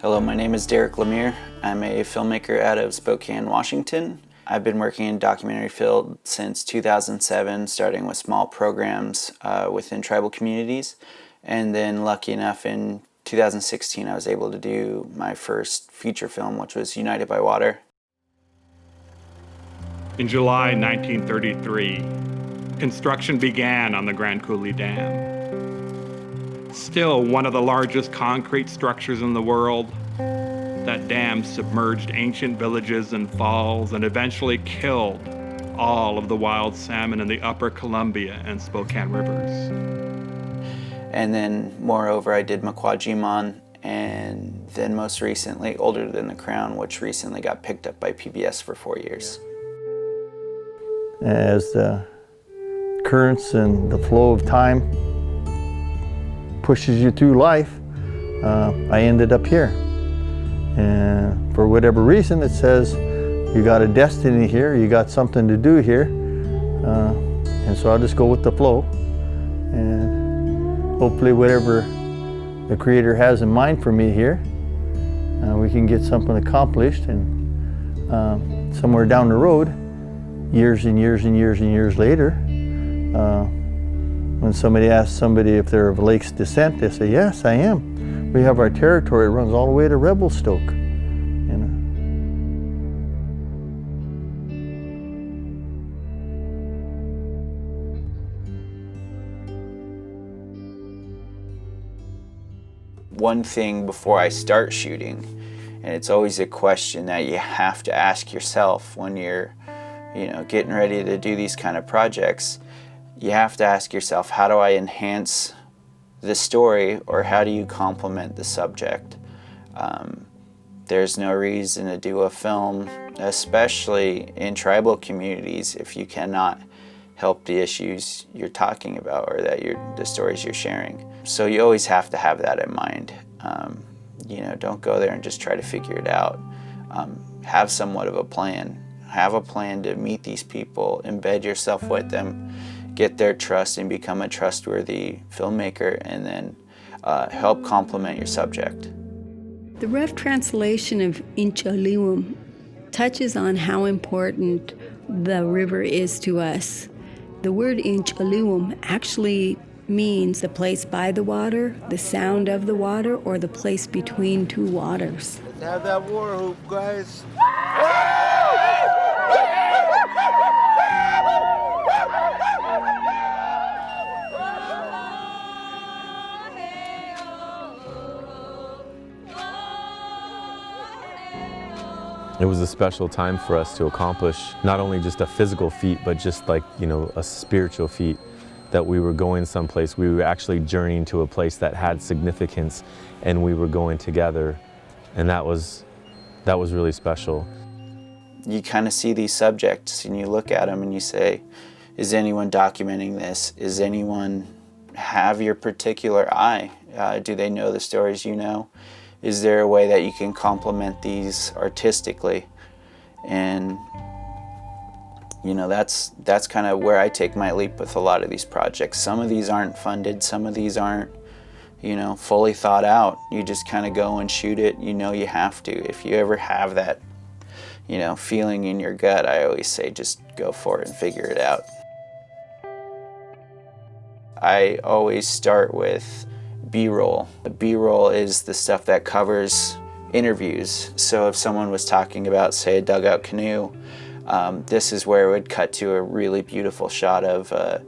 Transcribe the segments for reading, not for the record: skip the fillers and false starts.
Hello, my name is Derrick LaMere. I'm a filmmaker out of Spokane, Washington. I've been working in documentary field since 2007, starting with small programs within tribal communities. And then lucky enough in 2016 I was able to do my first feature film, which was United by Water. In July 1933, construction began on the Grand Coulee Dam. Still one of the largest concrete structures in the world, that dam submerged ancient villages and falls and eventually killed all of the wild salmon in the upper Columbia and Spokane rivers. And then moreover I did Makwajiman, and then most recently Older Than the Crown, which recently got picked up by PBS for 4 years. As the currents and the flow of time pushes you through life, I ended up here. And for whatever reason, it says you got a destiny here, you got something to do here. And so I'll just go with the flow. And hopefully whatever the Creator has in mind for me here, we can get something accomplished. And somewhere down the road, years and years and years and years later, when somebody asks somebody if they're of Lake's descent, they say, yes, I am. We have our territory, it runs all the way to Revelstoke. You know? One thing before I start shooting, and it's always a question that you have to ask yourself when you're getting ready to do these kind of projects, you have to ask yourself, how do I enhance the story, or how do you complement the subject? There's no reason to do a film, especially in tribal communities, if you cannot help the issues you're talking about or that the stories you're sharing. So you always have to have that in mind. Don't go there and just try to figure it out. Have somewhat of a plan. Have a plan to meet these people, embed yourself with them, get their trust and become a trustworthy filmmaker, and then help complement your subject. The rough translation of Inchaliwum touches on how important the river is to us. The word Inchaliwum actually means the place by the water, the sound of the water, or the place between two waters. Let's have that war hoop, guys. It was a special time for us to accomplish not only just a physical feat, but just like, a spiritual feat, that we were going someplace. We were actually journeying to a place that had significance, and we were going together, and that was really special. You kind of see these subjects and you look at them and you say, is anyone documenting this? Is anyone have your particular eye? Do they know the stories you know? Is there a way that you can complement these artistically? And that's kind of where I take my leap with a lot of these projects. Some of these aren't funded, some of these aren't fully thought out. You just kind of go and shoot it. You have to. If you ever have that feeling in your gut, I always say just go for it and figure it out. I always start with B-roll. The B-roll is the stuff that covers interviews. So if someone was talking about, say, a dugout canoe, this is where it would cut to a really beautiful shot of a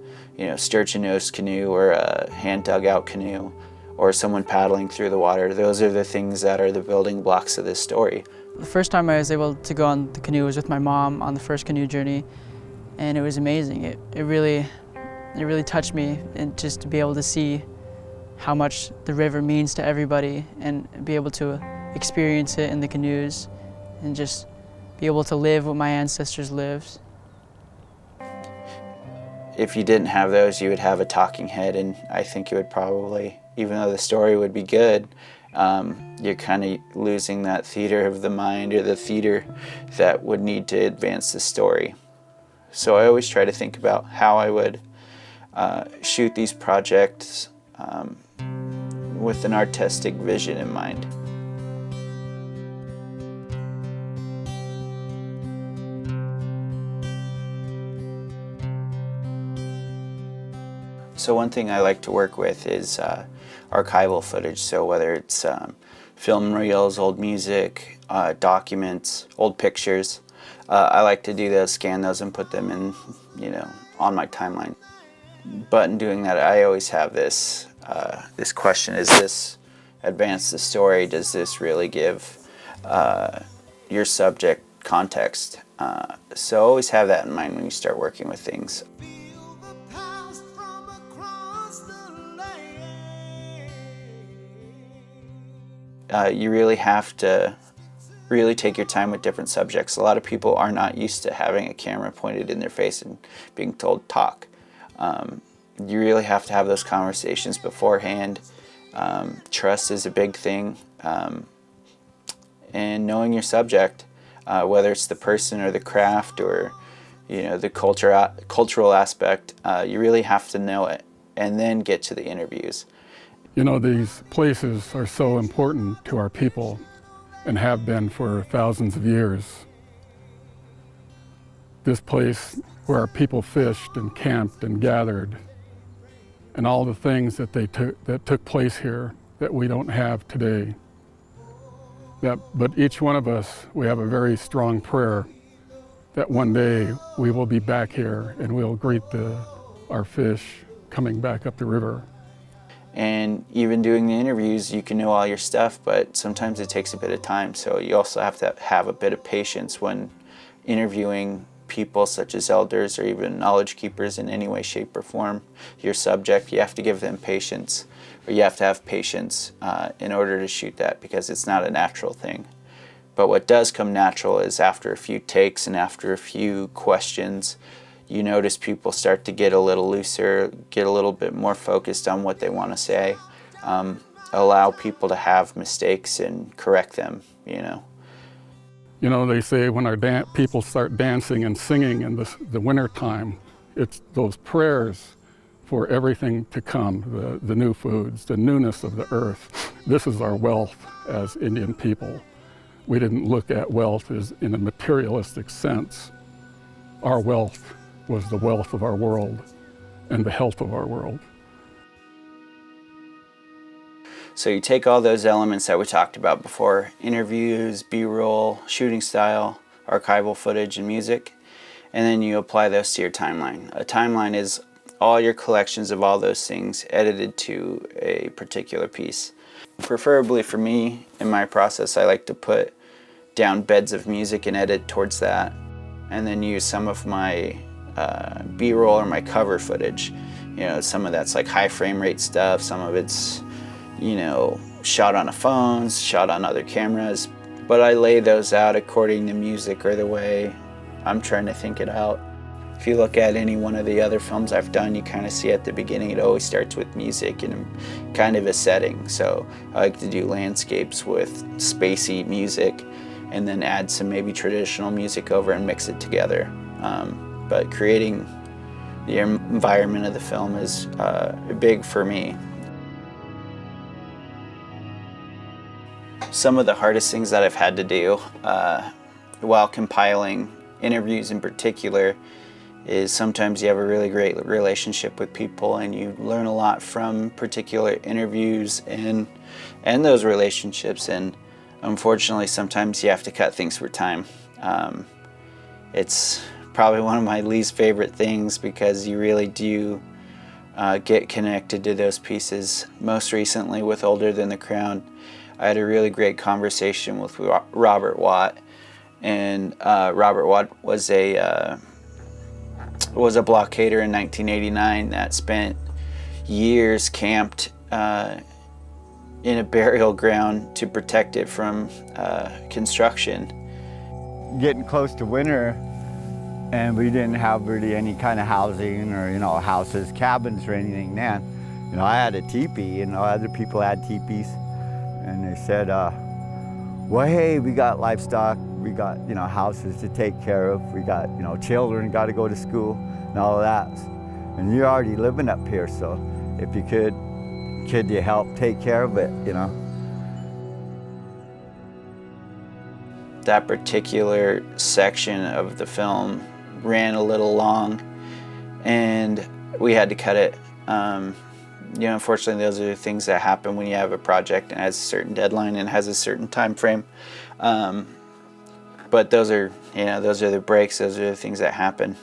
sturgeon-nosed canoe or a hand dugout canoe, or someone paddling through the water. Those are the things that are the building blocks of this story. The first time I was able to go on the canoe was with my mom on the first canoe journey, and it was amazing. It really touched me, and just to be able to see how much the river means to everybody and be able to experience it in the canoes and just be able to live what my ancestors lived. If you didn't have those, you would have a talking head, and I think it would probably, even though the story would be good, you're kind of losing that theater of the mind, or the theater that would need to advance the story. So I always try to think about how I would shoot these projects with an artistic vision in mind. So one thing I like to work with is archival footage. So whether it's film reels, old music, documents, old pictures, I like to do those, scan those, and put them in, on my timeline. But in doing that, I always have this this question: is this advance the story? Does this really give your subject context? So always have that in mind when you start working with things. You really have to really take your time with different subjects. A lot of people are not used to having a camera pointed in their face and being told talk. You really have to have those conversations beforehand. Trust is a big thing. And knowing your subject, whether it's the person or the craft or the cultural aspect, you really have to know it and then get to the interviews. These places are so important to our people and have been for thousands of years. This place where our people fished and camped and gathered, and all the things that took place here that we don't have today. But each one of us, we have a very strong prayer that one day we will be back here and we'll greet our fish coming back up the river. And even doing the interviews, you can know all your stuff, but sometimes it takes a bit of time. So you also have to have a bit of patience when interviewing people such as elders or even knowledge keepers in any way, shape, or form. Your subject, you have to give them patience, or you have to have patience in order to shoot that, because it's not a natural thing. But what does come natural is after a few takes and after a few questions, you notice people start to get a little looser, get a little bit more focused on what they want to say. Allow people to have mistakes and correct them, They say when our people start dancing and singing in the winter time, it's those prayers for everything to come, the new foods, the newness of the earth. This is our wealth as Indian people. We didn't look at wealth as in a materialistic sense. Our wealth was the wealth of our world and the health of our world. So you take all those elements that we talked about before, interviews, B-roll, shooting style, archival footage, and music, and then you apply those to your timeline. A timeline is all your collections of all those things edited to a particular piece. Preferably for me, in my process, I like to put down beds of music and edit towards that, and then use some of my B-roll or my cover footage. Some of that's like high frame rate stuff, some of it's shot on a phone, shot on other cameras, but I lay those out according to music or the way I'm trying to think it out. If you look at any one of the other films I've done, you kind of see at the beginning it always starts with music and kind of a setting. So I like to do landscapes with spacey music and then add some maybe traditional music over and mix it together. But creating the environment of the film is big for me. Some of the hardest things that I've had to do while compiling interviews in particular is sometimes you have a really great relationship with people and you learn a lot from particular interviews and those relationships, and unfortunately sometimes you have to cut things for time. It's probably one of my least favorite things because you really do get connected to those pieces. Most recently with Older Than the Crown, I had a really great conversation with Robert Watt, and Robert Watt was a blockader in 1989 that spent years camped in a burial ground to protect it from construction. Getting close to winter, and we didn't have really any kind of housing or houses, cabins or anything then. I had a teepee, other people had teepees, and they said, well, hey, we got livestock, we got houses to take care of, we got children got to go to school and all of that, and you're already living up here, so if you could you help take care of it, That particular section of the film ran a little long and we had to cut it You know, unfortunately, those are the things that happen when you have a project and has a certain deadline and has a certain time frame. But those are, you know, those are the breaks. Those are the things that happen.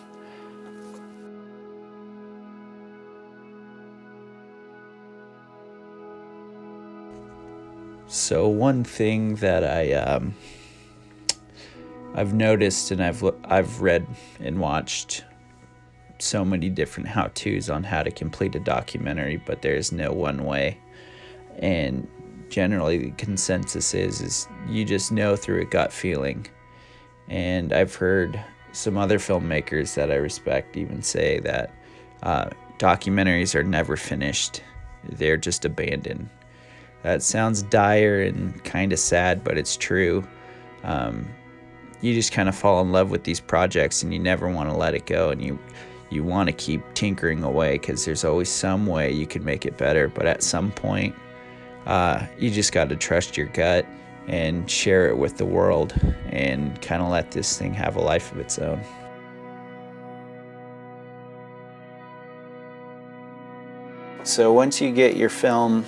So one thing that I've noticed, and I've read and watched so many different how-tos on how to complete a documentary, but there's no one way. And generally the consensus is you just know through a gut feeling. And I've heard some other filmmakers that I respect even say that documentaries are never finished. They're just abandoned. That sounds dire and kind of sad, but it's true. You just kind of fall in love with these projects and you never want to let it go, and you want to keep tinkering away because there's always some way you could make it better. But at some point, you just got to trust your gut and share it with the world and kind of let this thing have a life of its own. So once you get your film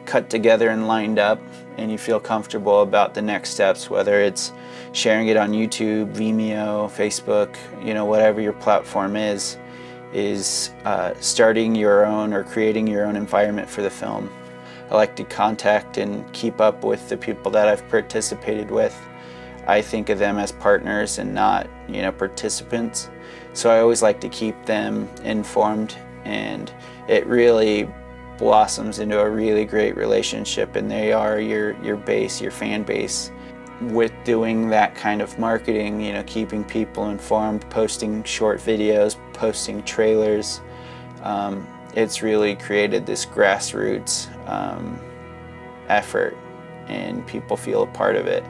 cut together and lined up and you feel comfortable about the next steps, whether it's sharing it on YouTube, Vimeo, Facebook, you know, whatever your platform is starting your own or creating your own environment for the film. I like to contact and keep up with the people that I've participated with. I think of them as partners and not, you know, participants. So I always like to keep them informed, and it really blossoms into a really great relationship, and they are your base, your fan base. With doing that kind of marketing, you know, keeping people informed, posting short videos, posting trailers, it's really created this grassroots effort, and people feel a part of it.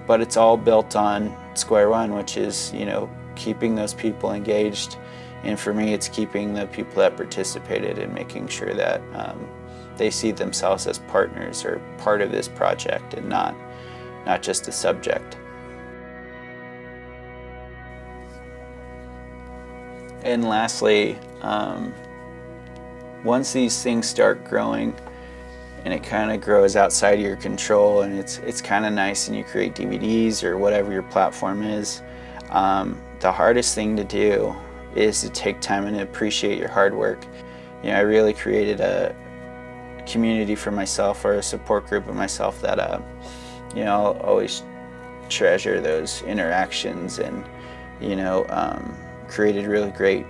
But it's all built on square one, which is, you know, keeping those people engaged. And for me, it's keeping the people that participated and making sure that they see themselves as partners or part of this project and not just a subject. And lastly, once these things start growing and it kind of grows outside of your control and it's kind of nice and you create DVDs or whatever your platform is, the hardest thing to do is to take time and appreciate your hard work. You know, I really created a community for myself, or a support group of myself that, you know, I'll always treasure those interactions, and, you know, created really great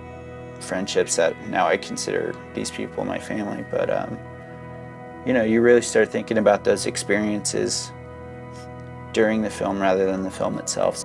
friendships that now I consider these people my family. But, you know, you really start thinking about those experiences during the film rather than the film itself.